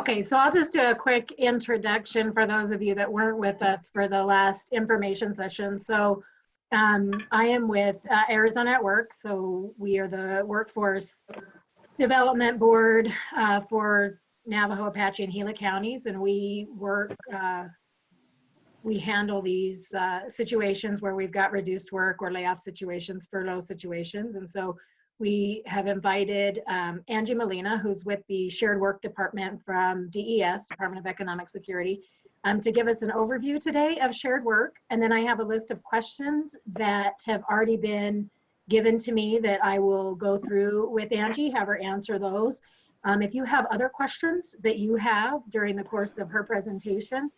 Okay, so I'll just do a quick introduction for those of you that weren't with us for the last information session. So I am with Arizona at Work. So we are the workforce development board for Navajo, Apache, and Gila counties. And we work, we handle these situations where we've got reduced work or layoff situations, furlough situations. And so we have invited Angie Molina, who's with the Shared Work Department from DES, Department of Economic Security, to give us an overview today of shared work. And then I have a list of questions that have already been given to me that I will go through with Angie, have her answer those. If you have other questions that you have during the course of her presentation,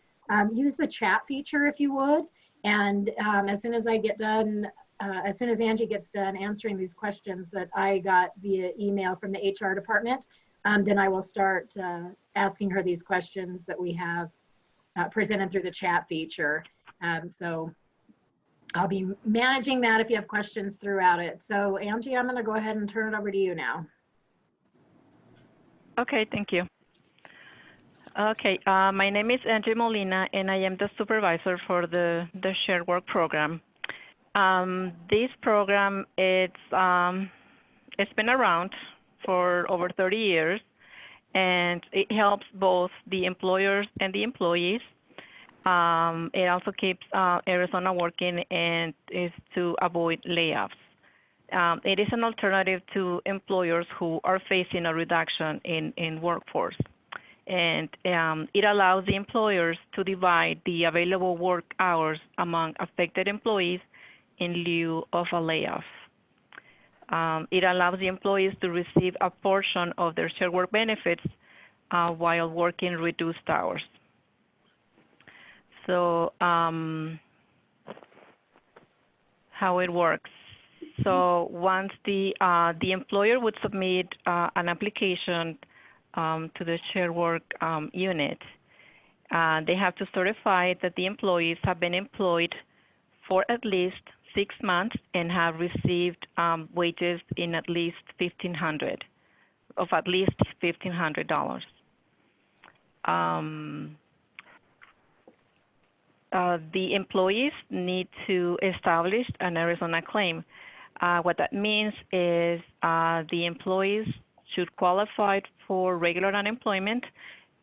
use the chat feature if you would. And as soon as I get done, as soon as Angie gets done answering these questions that I got via email from the HR department, then I will start asking her these questions that we have presented through the chat feature. So I'll be managing that if you have questions throughout it. So Angie, I'm going to go ahead and turn it over to you now. Okay, thank you. Okay, my name is Angie Molina, and I am the supervisor for the Shared Work program. This program, it's been around for over 30 years, and it helps both the employers and the employees. It also keeps Arizona working and is to avoid layoffs. It is an alternative to employers who are facing a reduction in workforce. And it allows the employers to divide the available work hours among affected employees in lieu of a layoff. It allows the employees to receive a portion of their shared work benefits while working reduced hours. So how it works. So once the employer would submit an application to the Shared Work unit, they have to certify that the employees have been employed for at least 6 months and have received wages in at least $1,500 the employees need to establish an Arizona claim. What that means is the employees should qualify for regular unemployment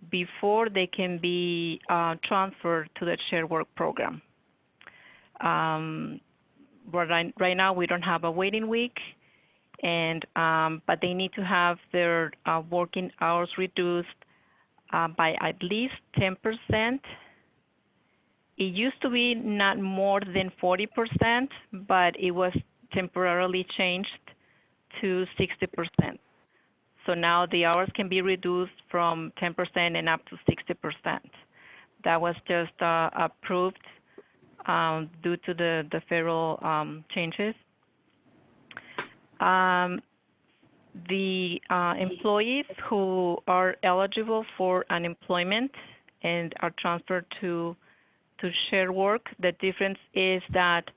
before they can be transferred to the Shared Work program. Right now, we don't have a waiting week, and but they need to have their working hours reduced by at least 10%. It used to be not more than 40%, but it was temporarily changed to 60%. So now the hours can be reduced from 10% and up to 60%. That was just approved due to the federal changes. The employees who are eligible for unemployment and are transferred to Shared Work, the difference is that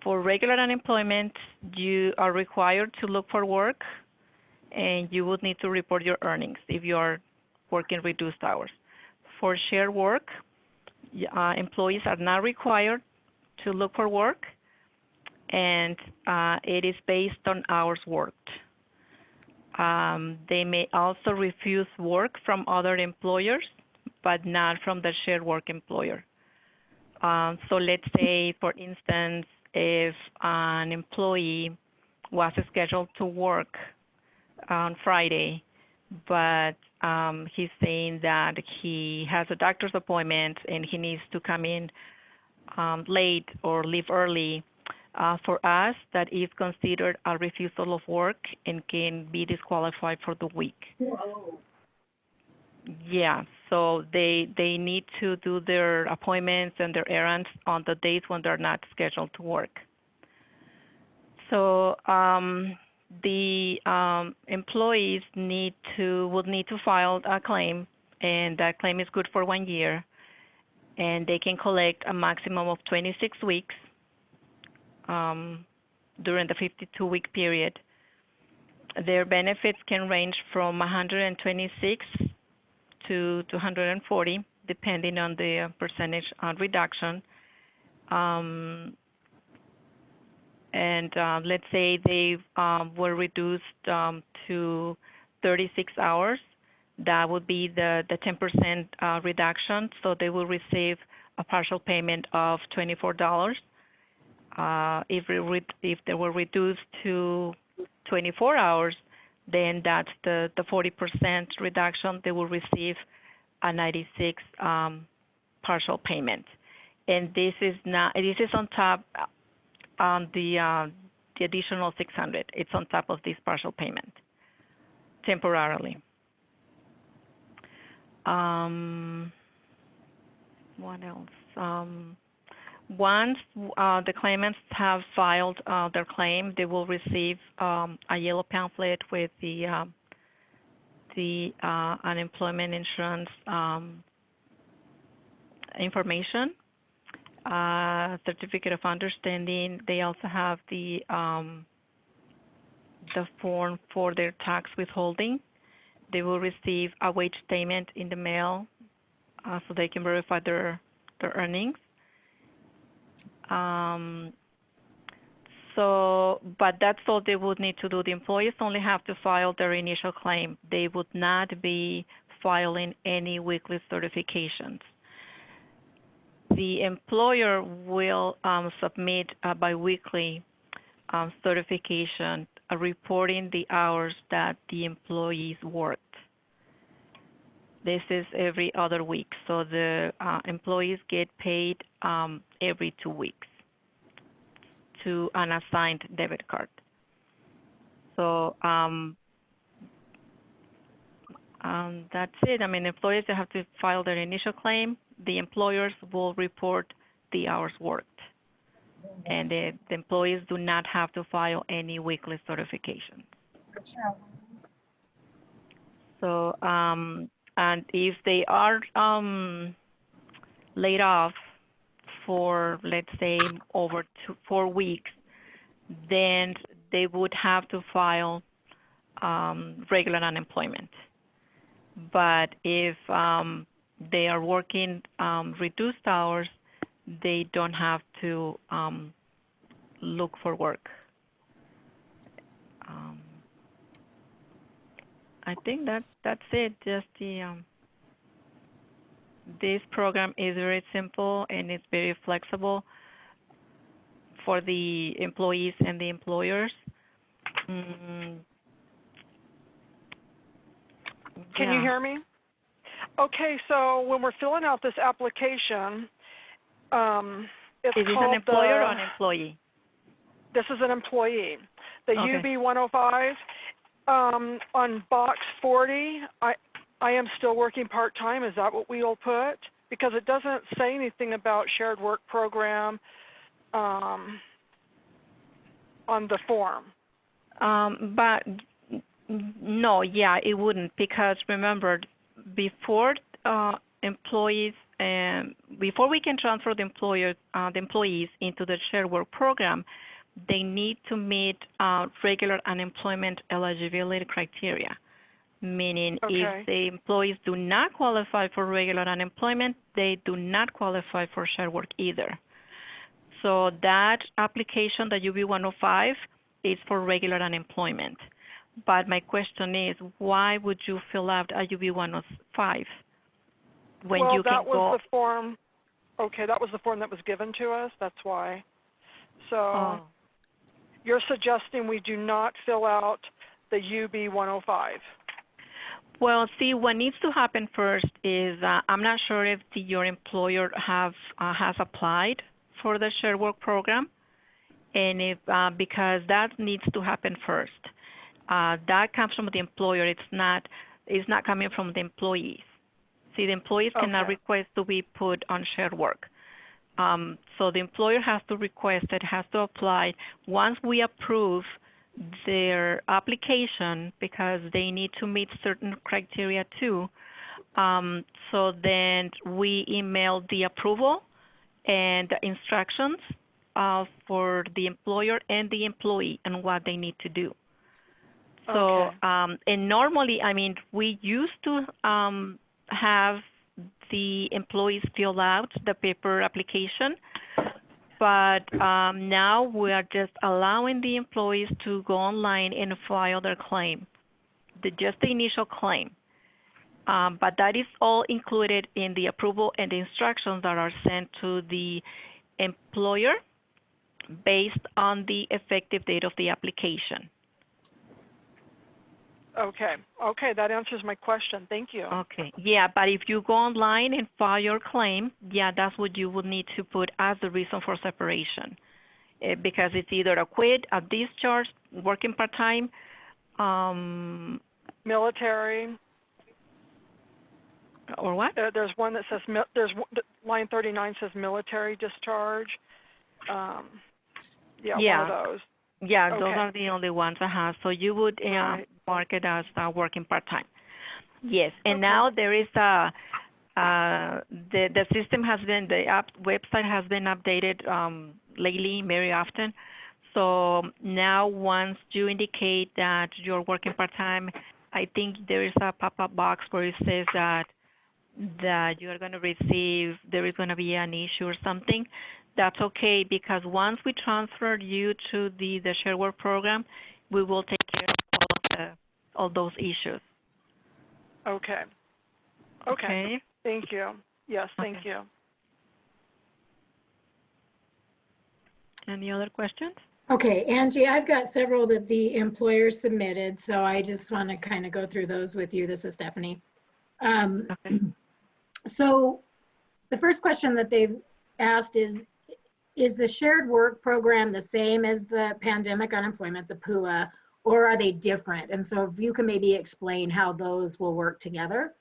for regular unemployment, you are required to look for work, and you would need to report your earnings if you are working reduced hours. For Shared Work, employees are not required to look for work, and it is based on hours worked. They may also refuse work from other employers, but not from the Shared Work employer. So let's say, for instance, if an employee was scheduled to work on Friday, but he's saying that he has a doctor's appointment and he needs to come in late or leave early, for us, that is considered a refusal of work and can be disqualified for the week. Whoa. Yeah, so they need to do their appointments and their errands on the days when they're not scheduled to work. So the employees would need to file a claim, and that claim is good for 1 year, and they can collect a maximum of 26 weeks during the 52-week period. Their benefits can range from 126 to 240, depending on the percentage reduction. Let's say they were reduced to 36 hours. That would be the 10% reduction. So they will receive a partial payment of $24. If they were reduced to 24 hours, then that's the 40% reduction. They will receive a 96 partial payment, and this is on top on the additional 600. It's on top of this partial payment temporarily. What else? Once the claimants have filed their claim, they will receive a yellow pamphlet with the unemployment insurance information, certificate of understanding. They also have the form for their tax withholding. They will receive a wage statement in the mail so they can verify their earnings. But that's all they would need to do. The employees only have to file their initial claim. They would not be filing any weekly certifications. The employer will submit a biweekly certification reporting the hours that the employees worked. This is every other week, so the employees get paid every 2 weeks to an assigned debit card. So that's it. I mean, employees that have to file their initial claim, the employers will report the hours worked. And the employees do not have to file any weekly certification. So, and if they are laid off for, let's say, over 4 weeks, then they would have to file regular unemployment. But if they are working reduced hours, they don't have to look for work. I think that's it. Just this program is very simple and it's very flexible for the employees and the employers. Can you hear me? Okay, so when we're filling out this application, it's is this called an employer or an employee? This is an employee. The Okay. UB 105 on box 40. I am still working part-time. Is that what we'll put? Because it doesn't say anything about shared work program on the form. But no, yeah, it wouldn't, because remember, before employees before we can transfer the employees into the shared work program, they need to meet regular unemployment eligibility criteria. Meaning, if the employees do not qualify for regular unemployment, they do not qualify for shared work either. So that application, the UB 105, is for regular unemployment. But my question is, why would you fill out a UB 105 when you can go? Well, that was the form. Okay, that was the form that was given to us. That's why. So you're suggesting we do not fill out the UB 105? Well, see, what needs to happen first is I'm not sure if your employer has applied for the shared work program, and if because that needs to happen first. That comes from the employer. It's not coming from the employees. See, the employees cannot request to be put on shared work. So the employer has to request it, has to apply. Once we approve their application, because they need to meet certain criteria too, so then we email the approval and the instructions for the employer and the employee and what they need to do. So, Okay. and normally, I mean, we used to have the employees fill out the paper application, but now we are just allowing the employees to go online and file their claim, just the initial claim. But that is all included in the approval and the instructions that are sent to the employer based on the effective date of the application. Okay. Okay, that answers my question. Thank you. Okay, yeah, but if you go online and file your claim, yeah, that's what you would need to put as the reason for separation. Because it's either a quit, a discharge, working part-time, Military. or what? There's one that says line 39 says military discharge. Yeah, Yeah. one of those. Yeah, Okay. those are the only ones I have. So you would Right. mark it as working part-time. Yes, and Okay. now there is the system has been, the app website has been updated lately very often. So now once you indicate that you're working part-time, I think there is a pop-up box where it says that you are going to receive, there is going to be an issue or something. That's okay, because once we transfer you to the Share Work program, we will take care of all those issues. Okay. Okay. Thank you. Yes, thank you. Any other questions? Okay, Angie, I've got several that the employer submitted, so I just want to kind of go through those with you. This is Stephanie. Okay. So the first question that they've asked is the shared work program the same as the pandemic unemployment, the PUA, or are they different? And so if you can maybe explain how those will work together.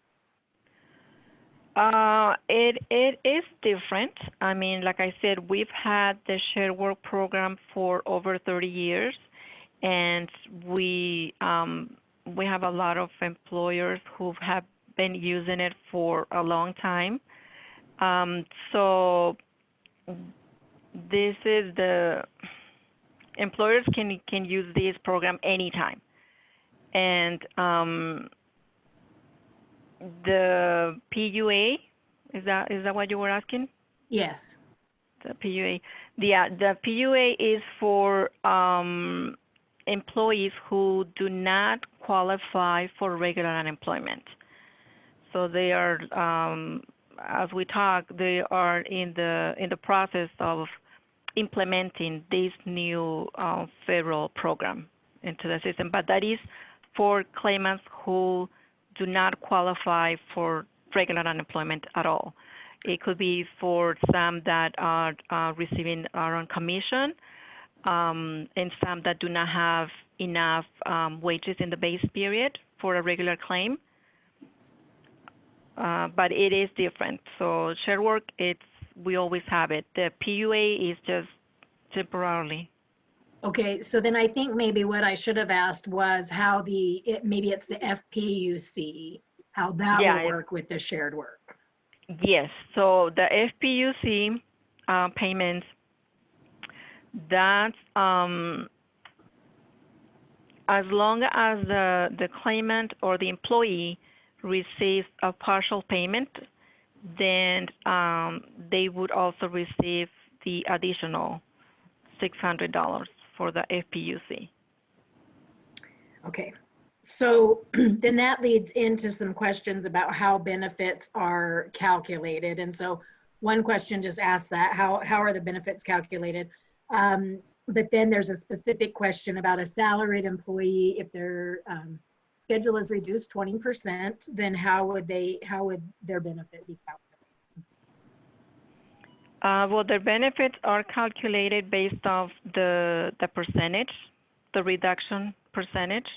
It is different. I mean, like I said, we've had the shared work program for over 30 years, and we have a lot of employers who have been using it for a long time. So this is the employers can use this program anytime, and the PUA, is that what you were asking? Yes. The PUA, the PUA is for employees who do not qualify for regular unemployment. So they are, as we talk, they are in the process of implementing this new federal program into the system. But that is for claimants who do not qualify for regular unemployment at all. It could be for some that are on commission, and some that do not have enough wages in the base period for a regular claim. But it is different. So shared work, we always have it. The PUA is just temporarily. Okay, so then I think maybe what I should have asked was how maybe it's the FPUC, how that will work with the shared work. Yes, so the FPUC payments, that's as long as the claimant or the employee receives a partial payment, then they would also receive the additional $600 for the FPUC. Okay, so then that leads into some questions about how benefits are calculated. And so one question just asks that, how are the benefits calculated? But then there's a specific question about a salaried employee. If their schedule is reduced 20%, then how would their benefit be calculated? Well, their benefits are calculated based off the percentage, the reduction percentage.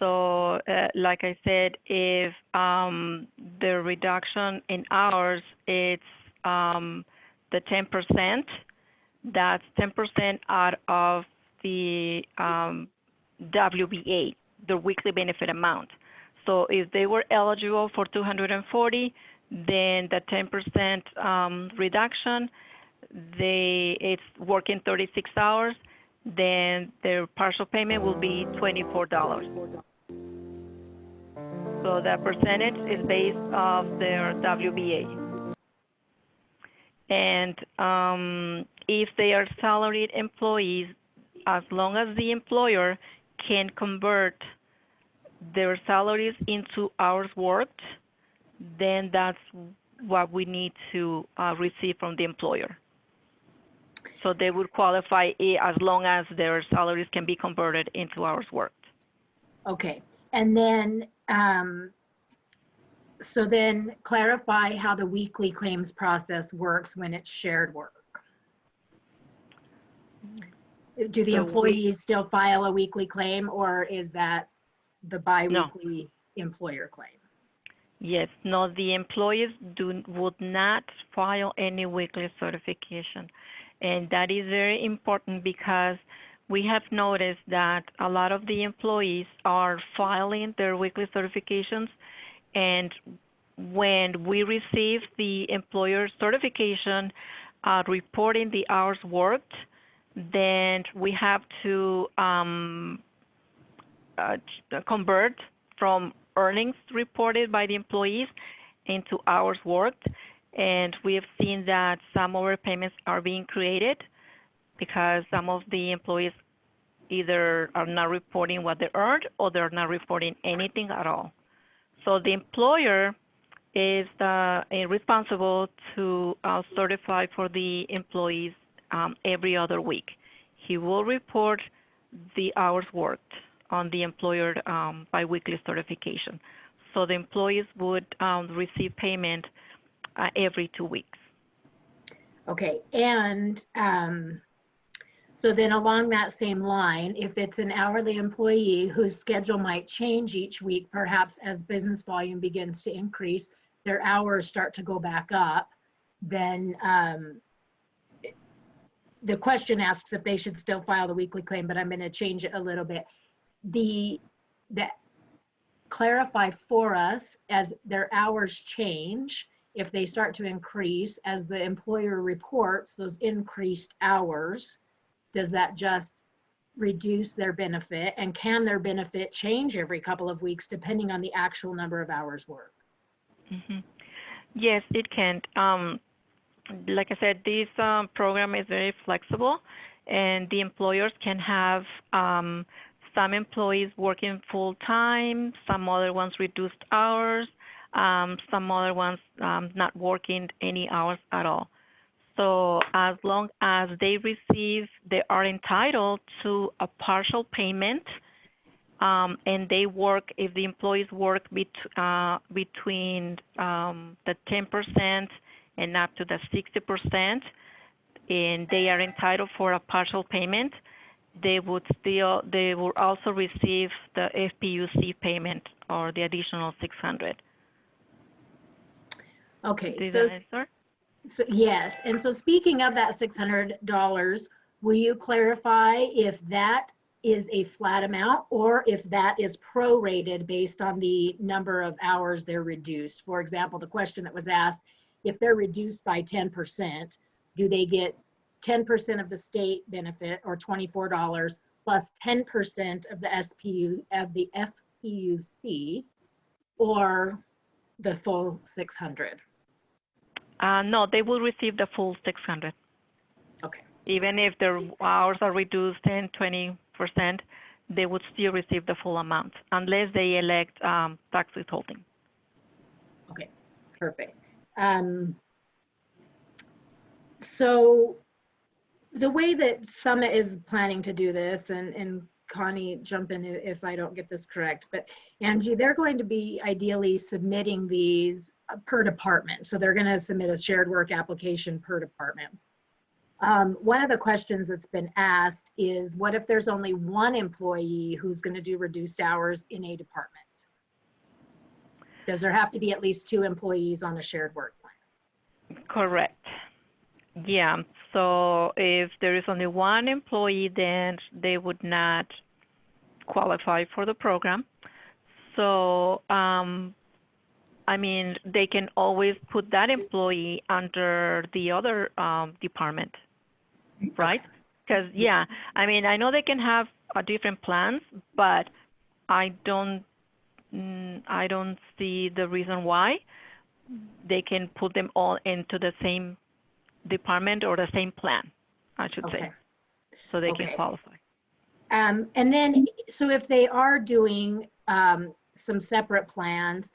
So, like I said, if the reduction in hours, it's the 10%, that's 10% out of the WBA, the weekly benefit amount. So if they were eligible for 240, then the 10% reduction, it's working 36 hours, then their partial payment will be $24. So that percentage is based off their WBA. And if they are salaried employees, as long as the employer can convert their salaries into hours worked, then that's what we need to receive from the employer. So they would qualify as long as their salaries can be converted into hours worked. Okay, and then, so then clarify how the weekly claims process works when it's shared work. Do the So employees still file a weekly claim, or is that the biweekly employer claim? Yes, no, the employees would not file any weekly certification. And that is very important because we have noticed that a lot of the employees are filing their weekly certifications, and when we receive the employer certification reporting the hours worked, then we have to convert from earnings reported by the employees into hours worked. And we have seen that some overpayments are being created because some of the employees either are not reporting what they earned or they're not reporting anything at all. So the employer is responsible to certify for the employees every other week. He will report the hours worked on the employer biweekly certification. So the employees would receive payment every 2 weeks. Okay, and so then along that same line, if it's an hourly employee whose schedule might change each week, perhaps as business volume begins to increase, their hours start to go back up, then the question asks if they should still file the weekly claim, but I'm going to change it a little bit. That clarify for us as their hours change, if they start to increase as the employer reports those increased hours, does that just reduce their benefit? And can their benefit change every couple of weeks depending on the actual number of hours worked? Mm-hmm. Yes, it can. Like I said, this program is very flexible, and the employers can have some employees working full time, some other ones reduced hours, some other ones not working any hours at all. So as long as they are entitled to a partial payment, and they work, if the employees work between the 10% and up to the 60%, and they are entitled for a partial payment, they will also receive the FPUC payment or the additional $600. Okay, Does that answer? So yes, and so speaking of that $600, will you clarify if that is a flat amount or if that is prorated based on the number of hours they're reduced? For example, the question that was asked, if they're reduced by 10%, do they get 10% of the state benefit or $24 plus 10% of the FPUC or the full 600? No, they will receive the full 600. Okay. Even if their hours are reduced 10, 20%, they would still receive the full amount unless they elect tax withholding. Okay, perfect. So the way that Summit is planning to do this, and Connie, jump in if I don't get this correct, but Angie, they're going to be ideally submitting these per department. So they're going to submit a shared work application per department. One of the questions that's been asked is, what if there's only one employee who's going to do reduced hours in a department? Does there have to be at least 2 employees on a shared work plan? Correct. Yeah, so if there is only one employee, then they would not qualify for the program. So, I mean, they can always put that employee under the other department, right? Because yeah, I mean, I know they can have different plans, but I don't see the reason why they can put them all into the same department or the same plan, I should Okay. say, so they can Okay. qualify. And then, so if they are doing some separate plans,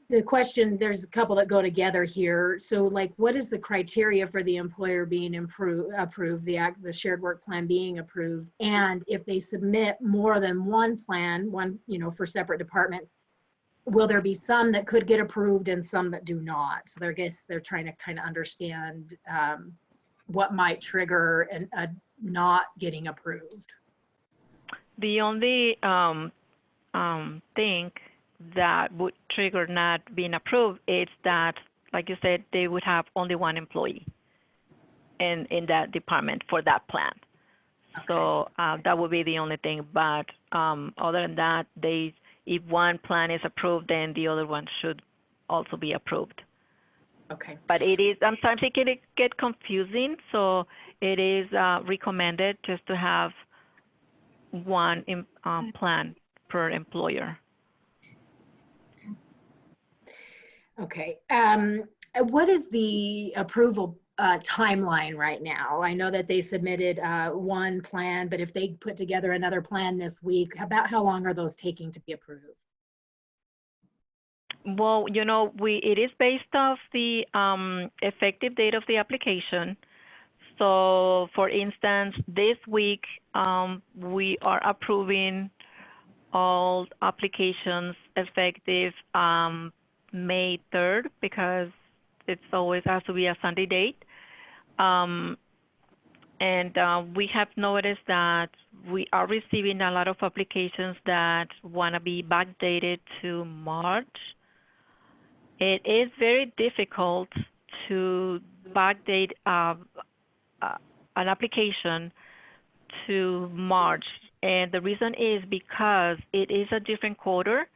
the question, there's a couple that go together here. So like, what is the criteria for the employer being approved, the shared work plan being approved? And if they submit more than one plan, for separate departments, will there be some that could get approved and some that do not? So I guess they're trying to kind of understand what might trigger a not getting approved. The only thing that would trigger not being approved is that, like you said, they would have only one employee in that department for that plan. Okay. So that would be the only thing. But other than that, if one plan is approved, then the other one should also be approved. Okay. But it is, sometimes it can get confusing, so it is recommended just to have one plan per employer. Okay. What is the approval timeline right now? I know that they submitted one plan, but if they put together another plan this week, about how long are those taking to be approved? Well, it is based off the effective date of the application. So, for instance, this week we are approving all applications effective May 3rd, because it's always has to be a Sunday date. And we have noticed that we are receiving a lot of applications that want to be backdated to March. It is very difficult to backdate an application to March. And the reason is because it is a different quarter,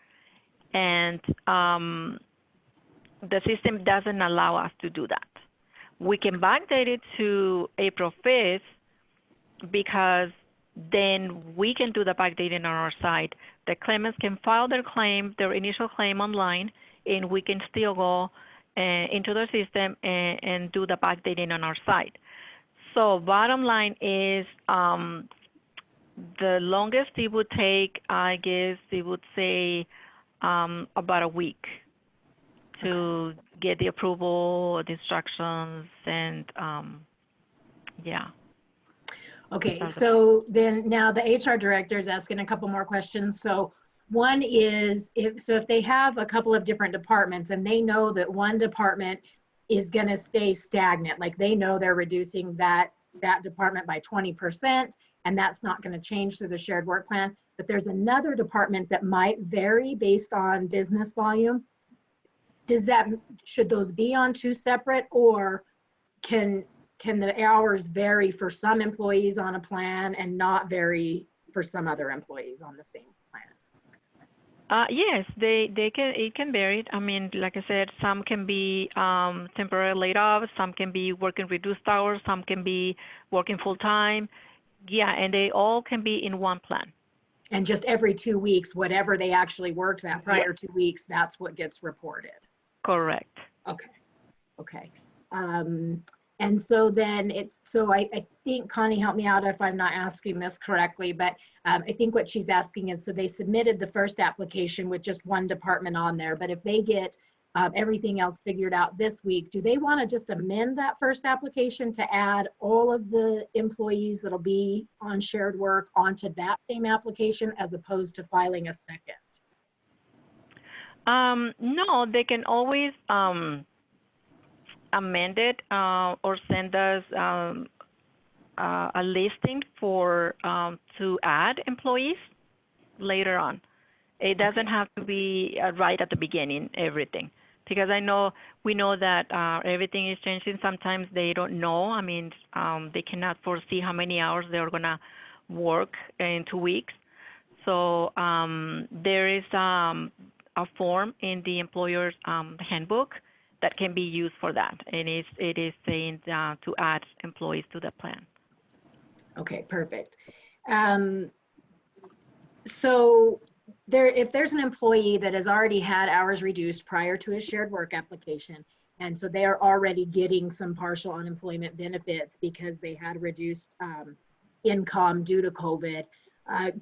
and the system doesn't allow us to do that. We can backdate it to April 5th because then we can do the backdating on our side. The claimants can file their initial claim online, and we can still go into the system and do the backdating on our side. So bottom line is the longest it would take, I guess it would say about a week to get the approval, the instructions, and yeah. Okay, so then now the HR director is asking a couple more questions. So one is, if they have a couple of different departments and they know that one department is going to stay stagnant, like they know they're reducing that department by 20%, and that's not going to change through the shared work plan, but there's another department that might vary based on business volume. Should those be on two separate, or can the hours vary for some employees on a plan and not vary for some other employees on the same plan? Yes, they can. It can vary. I mean, like I said, some can be temporary laid off, some can be working reduced hours, some can be working full time. Yeah, and they all can be in one plan. And just every 2 weeks, whatever they actually worked that prior 2 weeks, that's what gets reported. Correct. Okay. And so then I think, Connie, help me out if I'm not asking this correctly, but I think what she's asking is, so they submitted the first application with just one department on there, but if they get everything else figured out this week, do they want to just amend that first application to add all of the employees that'll be on shared work onto that same application, as opposed to filing a second? No, they can always amend it or send us a listing for to add employees later on. It doesn't have to be right at the beginning, everything, because we know that everything is changing. Sometimes they don't know. I mean, they cannot foresee how many hours they're gonna work in 2 weeks. So there is a form in the employer's handbook that can be used for that, and it is saying to add employees to the plan. Okay, perfect. So if there's an employee that has already had hours reduced prior to his shared work application, and so they are already getting some partial unemployment benefits because they had reduced income due to COVID,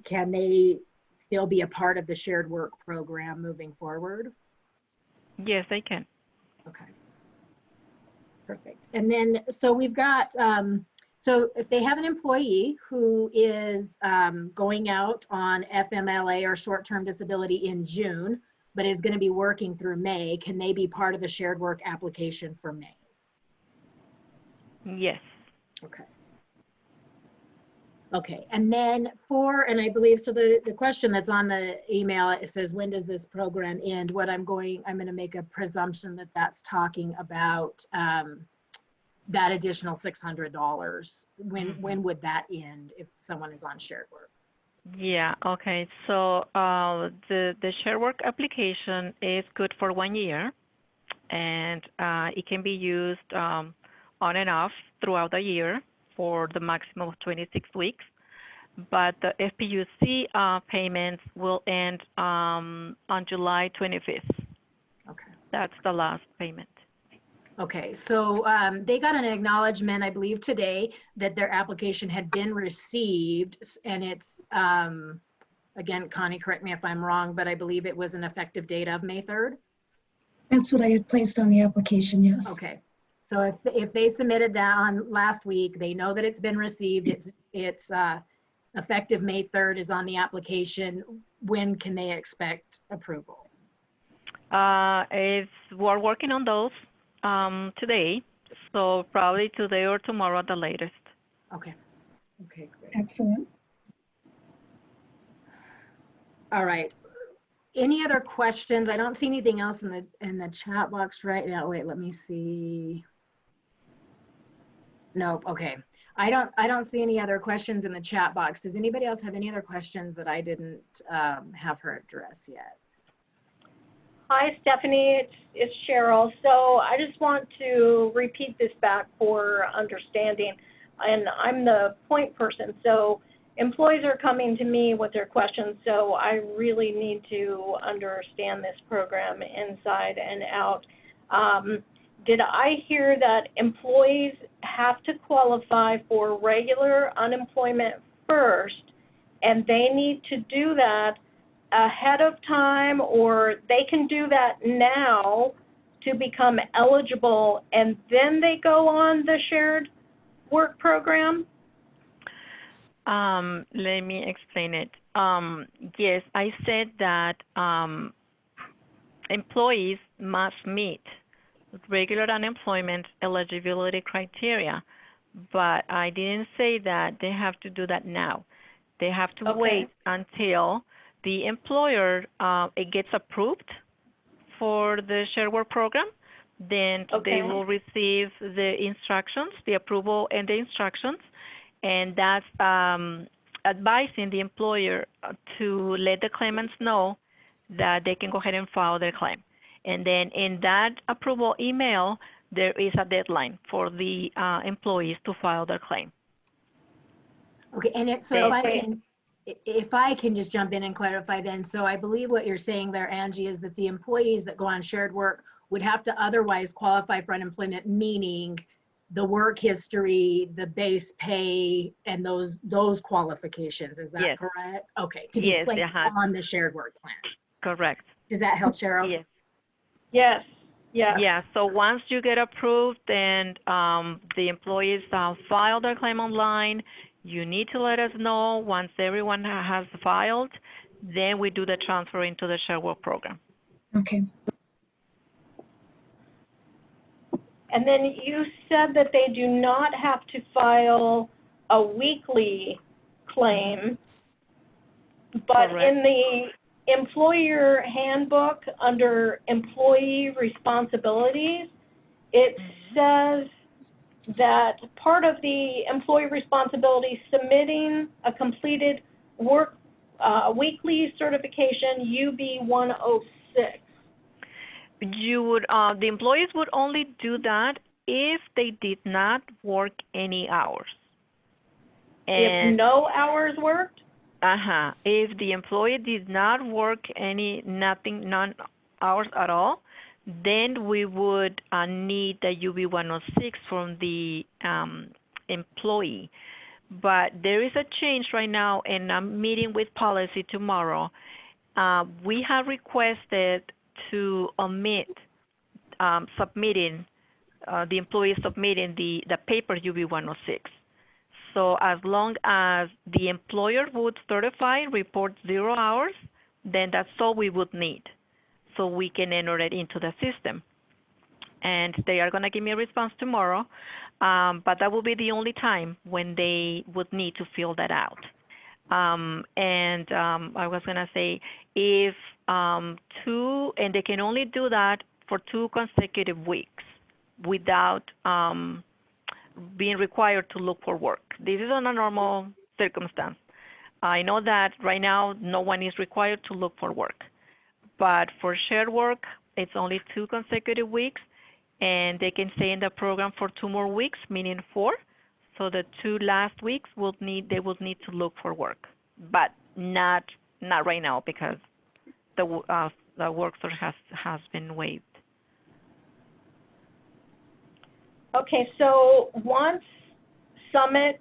can they still be a part of the shared work program moving forward? Yes, they can. Okay. Perfect. And then, so we've got, so if they have an employee who is going out on FMLA or short-term disability in June, but is going to be working through May, can they be part of the shared work application for May? Yes. Okay. Okay, and then and I believe, so the question that's on the email, it says, when does this program end? I'm going to make a presumption that that's talking about that additional $600. When would that end if someone is on shared work? Yeah, okay. So the share work application is good for 1 year, and it can be used on and off throughout the year for the maximum of 26 weeks. But the FPUC payments will end on July 25th. Okay. That's the last payment. Okay, so they got an acknowledgement, I believe today, that their application had been received, and it's, again, Connie, correct me if I'm wrong, but I believe it was an effective date of May 3rd? That's what I had placed on the application, yes. Okay, so if they submitted that on last week, they know that it's been received, it's effective May 3rd is on the application, when can they expect approval? We're working on those today, so probably today or tomorrow at the latest. Okay. Okay, great. Excellent. All right. Any other questions? I don't see anything else in the chat box right now. Wait, let me see. Nope. Okay. I don't see any other questions in the chat box. Does anybody else have any other questions that I didn't have her address yet? Hi, Stephanie, it's Cheryl. So I just want to repeat this back for understanding, and I'm the point person. So employees are coming to me with their questions, so I really need to understand this program inside and out. Did I hear that employees have to qualify for regular unemployment first, and they need to do that ahead of time, or they can do that now to become eligible and then they go on the shared work program? Let me explain it. Yes, I said that employees must meet regular unemployment eligibility criteria, but I didn't say that they have to do that now. They have to wait until the employer it gets approved for the shared work program. Then they will receive the instructions, the approval and the instructions, and that's advising the employer to let the claimants know that they can go ahead and file their claim. And then in that approval email, there is a deadline for the employees to file their claim. Okay, and so if I can just jump in and clarify then, so I believe what you're saying there, Angie, is that the employees that go on shared work would have to otherwise qualify for unemployment, meaning the work history, the base pay, and those qualifications. Is that correct? Okay, to be placed on the shared work plan. Correct. Does that help, Cheryl? Yes. Yes. Yeah. Yeah. So once you get approved and the employees file their claim online, you need to let us know once everyone has filed. Then we do the transfer into the shared work program. Okay. And then you said that they do not have to file a weekly claim, but Correct. in the employer handbook under employee responsibilities, it says that part of the employee responsibility submitting a completed work weekly certification UB 106. You would the employees would only do that if they did not work any hours. If no hours worked? If the employee did not work none hours at all, then we would need the UB 106 from the employee. But there is a change right now, and I'm meeting with policy tomorrow. We have requested to omit submitting, the employee submitting the paper UB 106. So as long as the employer would certify, report 0 hours, then that's all we would need. So we can enter it into the system. And they are going to give me a response tomorrow, but that will be the only time when they would need to fill that out. I was going to say, if two, and they can only do that for 2 consecutive weeks without being required to look for work. This is on a normal circumstance. I know that right now no one is required to look for work, but for shared work, it's only 2 consecutive weeks, and they can stay in the program for 2 more weeks, meaning 4. So the 2 last weeks they will need to look for work, but not right now because the work order has been waived. Okay, so once Summit's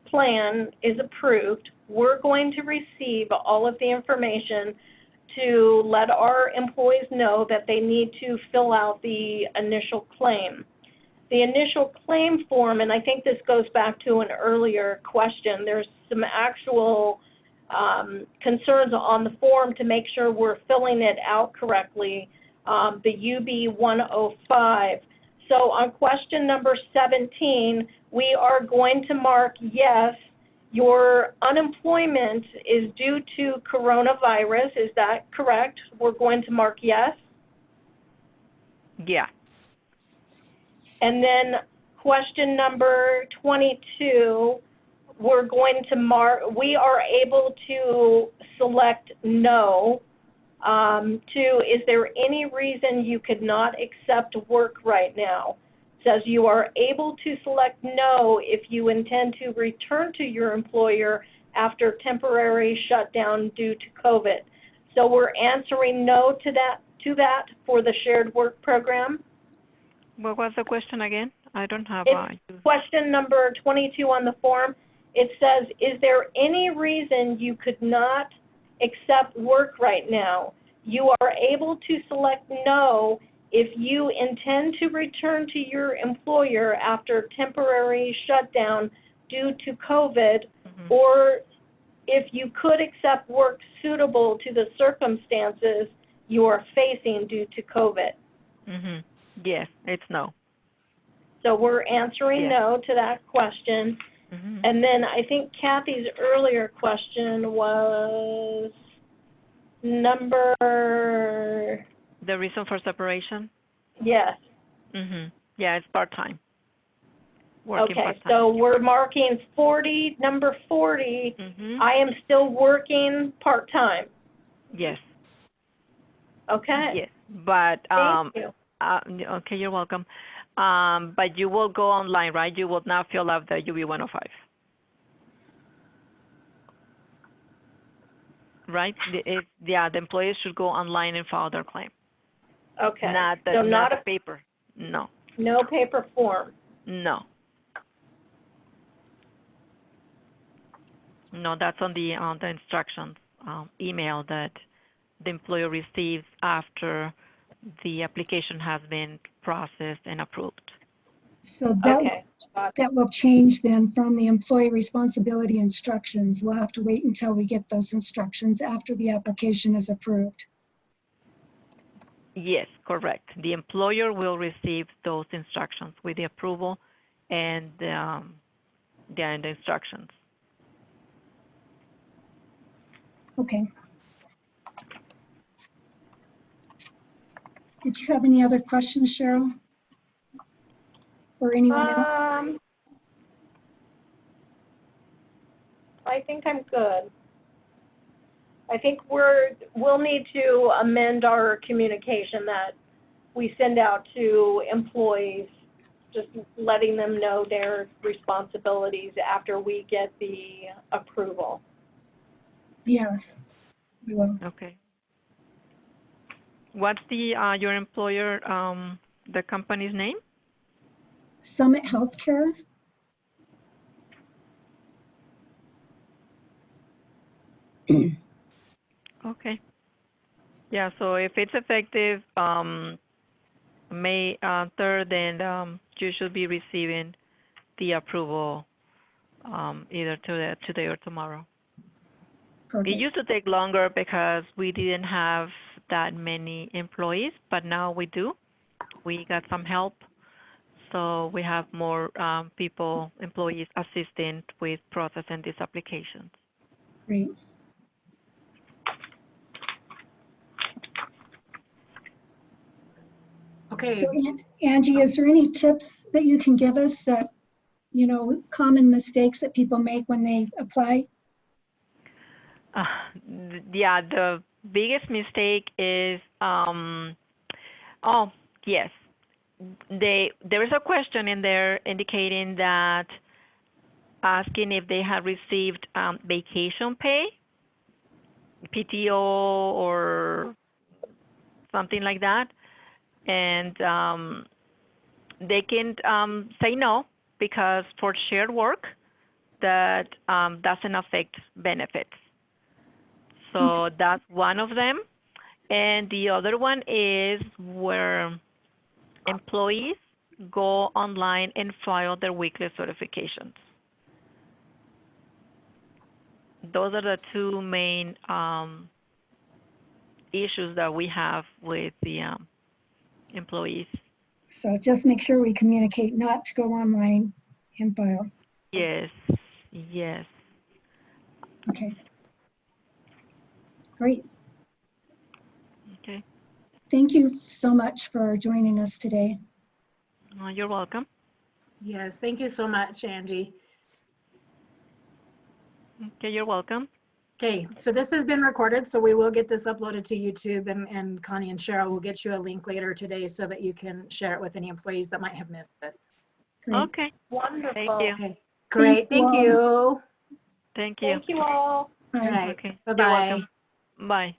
plan is approved, we're going to receive all of the information to let our employees know that they need to fill out the initial claim. The initial claim form, and I think this goes back to an earlier question, there's some actual concerns on the form to make sure we're filling it out correctly, the UB 105. So on question number 17, we are going to mark yes, your unemployment is due to coronavirus. Is that correct? We're going to mark yes? Yeah. And then question number 22, we're going to mark, we are able to select no. Is there any reason you could not accept work right now? It says you are able to select no if you intend to return to your employer after temporary shutdown due to COVID. So we're answering no to that for the shared work program. What was the question again? I don't have question number 22 on the form. It says, is there any reason you could not accept work right now? You are able to select no if you intend to return to your employer after temporary shutdown due to COVID, or if you could accept work suitable to the circumstances you are facing due to COVID. Yes, it's no. So we're answering no to that question. And then I think Kathy's earlier question was number... The reason for separation? Yes. Yeah, it's part-time. Working okay, part-time. So we're marking 40, number 40. I am still working part-time. Yes. Okay. Yes, but Thank you. okay, you're welcome. But you will go online, right? You will not fill out the UB 105. Right? The employees should go online and file their claim. Okay. Not the, so not the paper. No. No paper form. No. No, that's on the instructions email that the employer receives after the application has been processed and approved. So that will change then from the employee responsibility instructions. We'll have to wait until we get those instructions after the application is approved. Yes, correct. The employer will receive those instructions with the approval and the instructions. Okay. Did you have any other questions, Cheryl? Or anyone else? I think I'm good. I think we'll need to amend our communication that we send out to employees just letting them know their responsibilities after we get the approval. Yes, we will. Okay. What's the your employer, the company's name? Summit Healthcare. Okay. Yeah, so if it's effective May 3rd, then you should be receiving the approval either today or tomorrow. Perfect. It used to take longer because we didn't have that many employees, but now we do. We got some help, so we have more employees assisting with processing these applications. Great. Okay. So Angie, is there any tips that you can give us that, you know, common mistakes that people make when they apply? Yeah, the biggest mistake is, oh, yes. There is a question in there indicating that asking if they have received vacation pay, PTO or something like that. And they can say no because for shared work, that doesn't affect benefits. So that's one of them. And the other one is where employees go online and file their weekly certifications. Those are the two main issues that we have with the employees. So just make sure we communicate not to go online and file. Yes, yes. Okay. Great. Okay. Thank you so much for joining us today. You're welcome. Yes, thank you so much, Angie. Okay, you're welcome. Okay, so this has been recorded, so we will get this uploaded to YouTube, and Connie and Cheryl will get you a link later today so that you can share it with any employees that might have missed this. Great. Okay. Wonderful. Thank you. Okay, great, thank you. Thank you. Thank you all. All Bye. right, Okay. bye-bye. You're welcome. Bye.